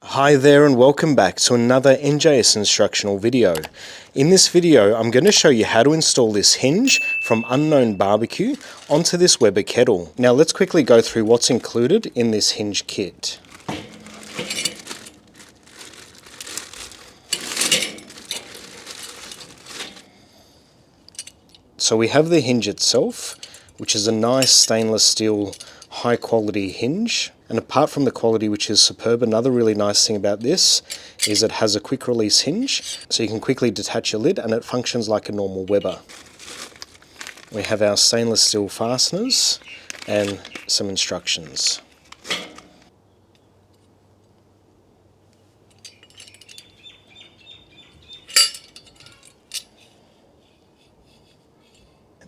Hi there and welcome back to another NJS instructional video. In this video I'm going to show you how to install this hinge from Unknown BBQ onto this Weber kettle. Now let's quickly go through what's included in this hinge kit. So we have the hinge itself, which is a nice stainless steel high quality hinge. And apart from the quality, which is superb, another really nice thing about this is it has a quick release hinge, so you can quickly detach your lid and it functions like a normal Weber. We have our stainless steel fasteners and some instructions.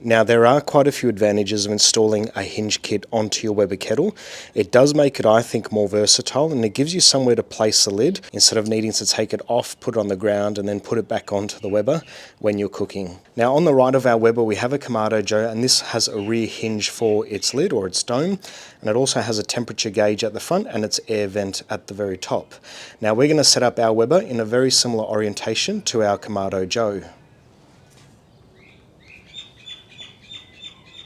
Now there are quite a few advantages of installing a hinge kit onto your Weber kettle. It does make it, I think, more versatile, and it gives you somewhere to place the lid instead of needing to take it off, put it on the ground and then put it back onto the Weber when you're cooking. Now on the right of our Weber we have a Kamado Joe, and this has a rear hinge for its lid or its dome, and it also has a temperature gauge at the front and its air vent at the very top. Now we're going to set up our Weber in a very similar orientation to our Kamado Joe.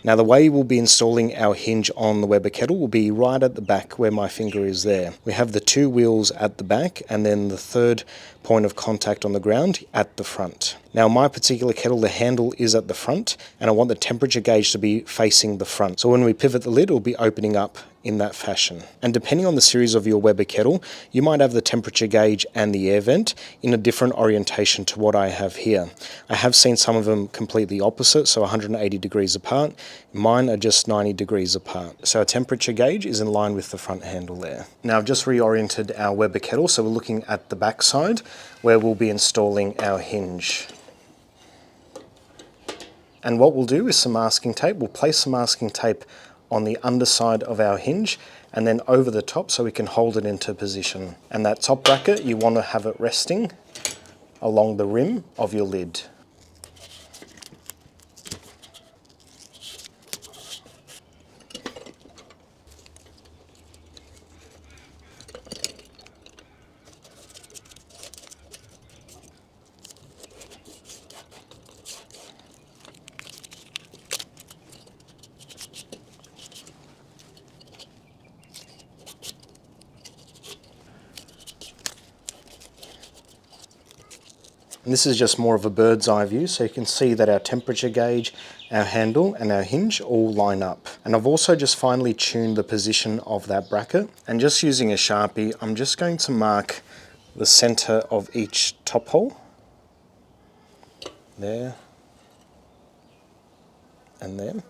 Now the way we'll be installing our hinge on the Weber kettle will be right at the back where my finger is there. We have the two wheels at the back and then the third point of contact on the ground at the front. Now my particular kettle, the handle is at the front and I want the temperature gauge to be facing the front. So when we pivot the lid, it'll be opening up in that fashion. And depending on the series of your Weber kettle, you might have the temperature gauge and the air vent in a different orientation to what I have here. I have seen some of them completely opposite, so 180 degrees apart. Mine are just 90 degrees apart. So our temperature gauge is in line with the front handle there. Now I've just reoriented our Weber kettle, so we're looking at the back side where we'll be installing our hinge. And what we'll do is some masking tape. We'll place some masking tape on the underside of our hinge and then over the top so we can hold it into position. And that top bracket, you want to have it resting along the rim of your lid. And this is just more of a bird's eye view, so you can see that our temperature gauge, our handle and our hinge all line up. And I've also just finely tuned the position of that bracket, and just using a Sharpie I'm just going to mark the center of each top hole. There and there.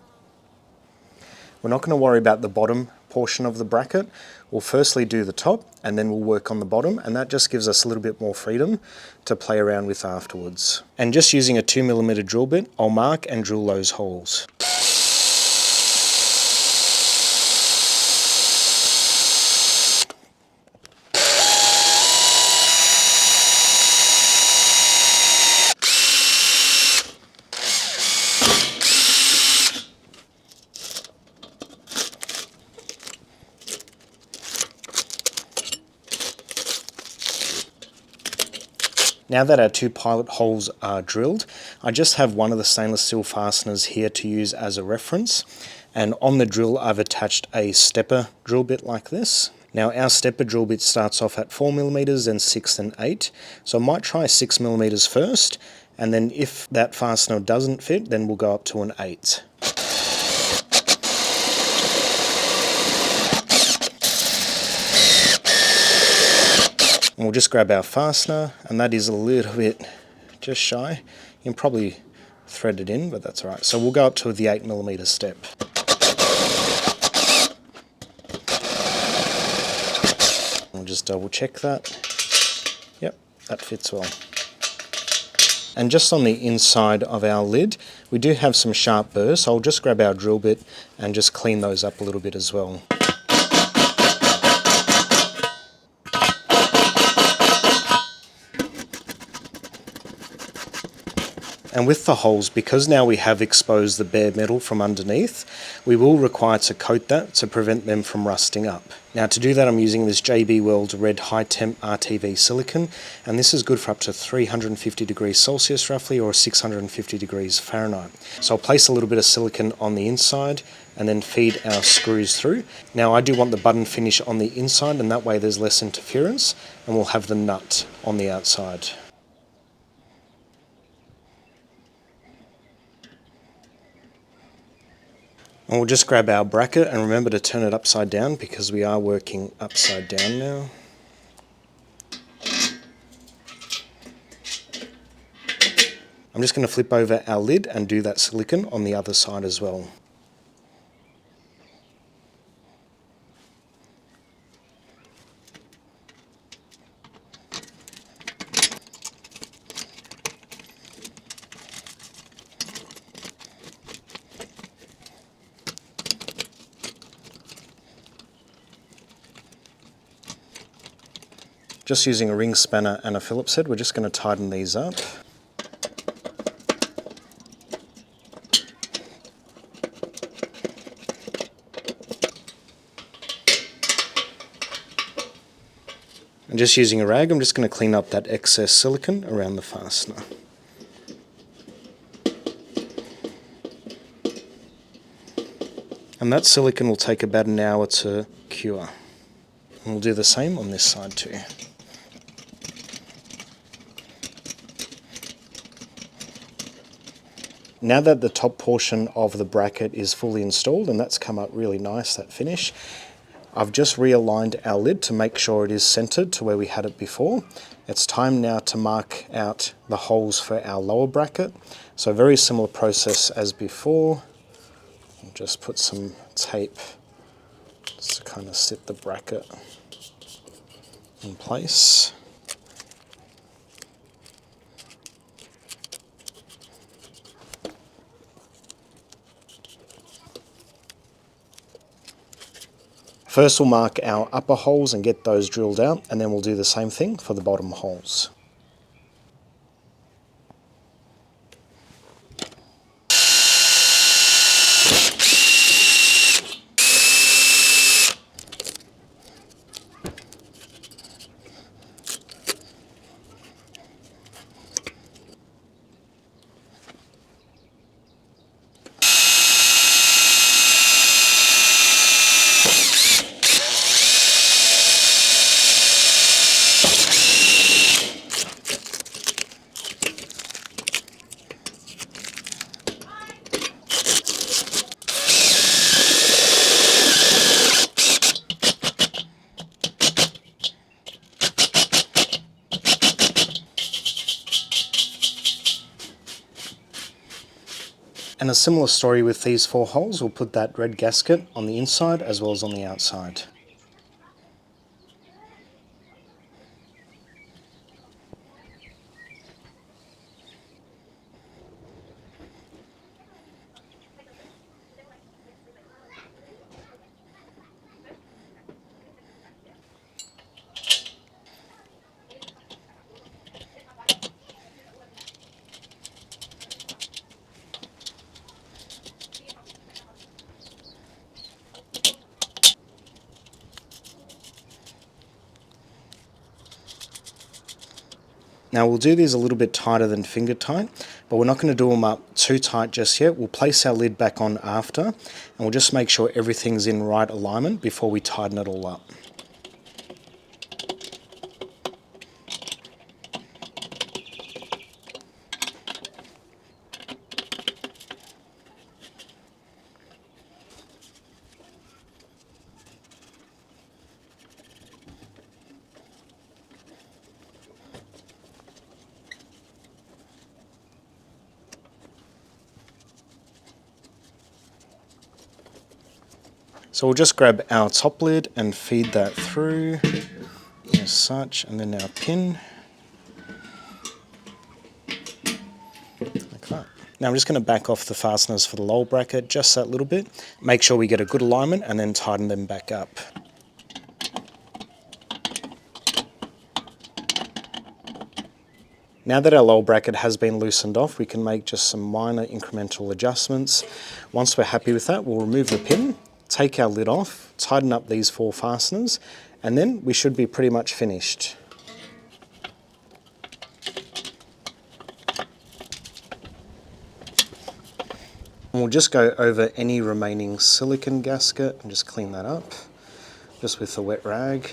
We're not going to worry about the bottom portion of the bracket. We'll firstly do the top and then we'll work on the bottom, and that just gives us a little bit more freedom to play around with afterwards. And just using a 2mm drill bit, I'll mark and drill those holes. Now that our two pilot holes are drilled, I just have one of the stainless steel fasteners here to use as a reference, and on the drill I've attached a stepper drill bit like this. Now our stepper drill bit starts off at 4mm, then 6 and 8, so I might try 6mm first, and then if that fastener doesn't fit then we'll go up to an 8. And we'll just grab our fastener, and that is a little bit just shy. You can probably thread it in, but that's alright. So we'll go up to the 8mm step. We'll just double check that. Yep, that fits well. And just on the inside of our lid, we do have some sharp burrs, so I'll just grab our drill bit and just clean those up a little bit as well. And with the holes, because now we have exposed the bare metal from underneath, we will require to coat that to prevent them from rusting up. Now to do that, I'm using this JB Weld Red High Temp RTV silicone, and this is good for up to 350 degrees Celsius roughly, or 650 degrees Fahrenheit. So I'll place a little bit of silicone on the inside and then feed our screws through. Now I do want the button finish on the inside, and that way there's less interference, and we'll have the nut on the outside. And we'll just grab our bracket and remember to turn it upside down because we are working upside down now. I'm just going to flip over our lid and do that silicone on the other side as well. Just using a ring spanner and a Phillips head, we're just going to tighten these up. And just using a rag, I'm just going to clean up that excess silicone around the fastener. And that silicone will take about an hour to cure. And we'll do the same on this side too. Now that the top portion of the bracket is fully installed, and that's come up really nice, that finish, I've just realigned our lid to make sure it is centered to where we had it before. It's time now to mark out the holes for our lower bracket. So very similar process as before. I'll just put some tape just to kind of sit the bracket in place. First we'll mark our upper holes and get those drilled out, and then we'll do the same thing for the bottom holes. And a similar story with these 4 holes. We'll put that red gasket on the inside as well as on the outside. Now we'll do these a little bit tighter than finger tight, but we're not going to do them up too tight just yet. We'll place our lid back on after, and we'll just make sure everything's in right alignment before we tighten it all up. So we'll just grab our top lid and feed that through as such, and then our pin like that. Now I'm just going to back off the fasteners for the lower bracket just that little bit, make sure we get a good alignment, and then tighten them back up. Now that our lower bracket has been loosened off, we can make just some minor incremental adjustments. Once we're happy with that, we'll remove the pin, take our lid off, tighten up these 4 fasteners, and then we should be pretty much finished. And we'll just go over any remaining silicone gasket and just clean that up, just with a wet rag.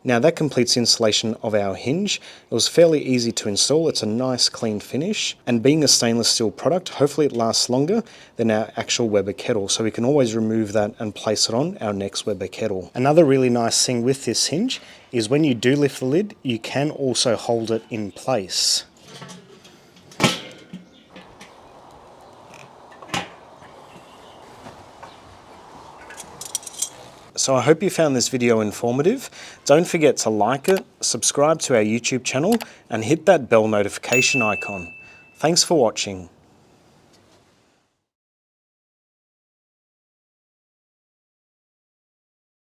Now that completes the installation of our hinge. It was fairly easy to install. It's a nice clean finish, and being a stainless steel product, hopefully it lasts longer than our actual Weber kettle, so we can always remove that and place it on our next Weber kettle. Another really nice thing with this hinge is when you do lift the lid, you can also hold it in place. So I hope you found this video informative. Don't forget to like it, subscribe to our YouTube channel, and hit that bell notification icon. Thanks for watching.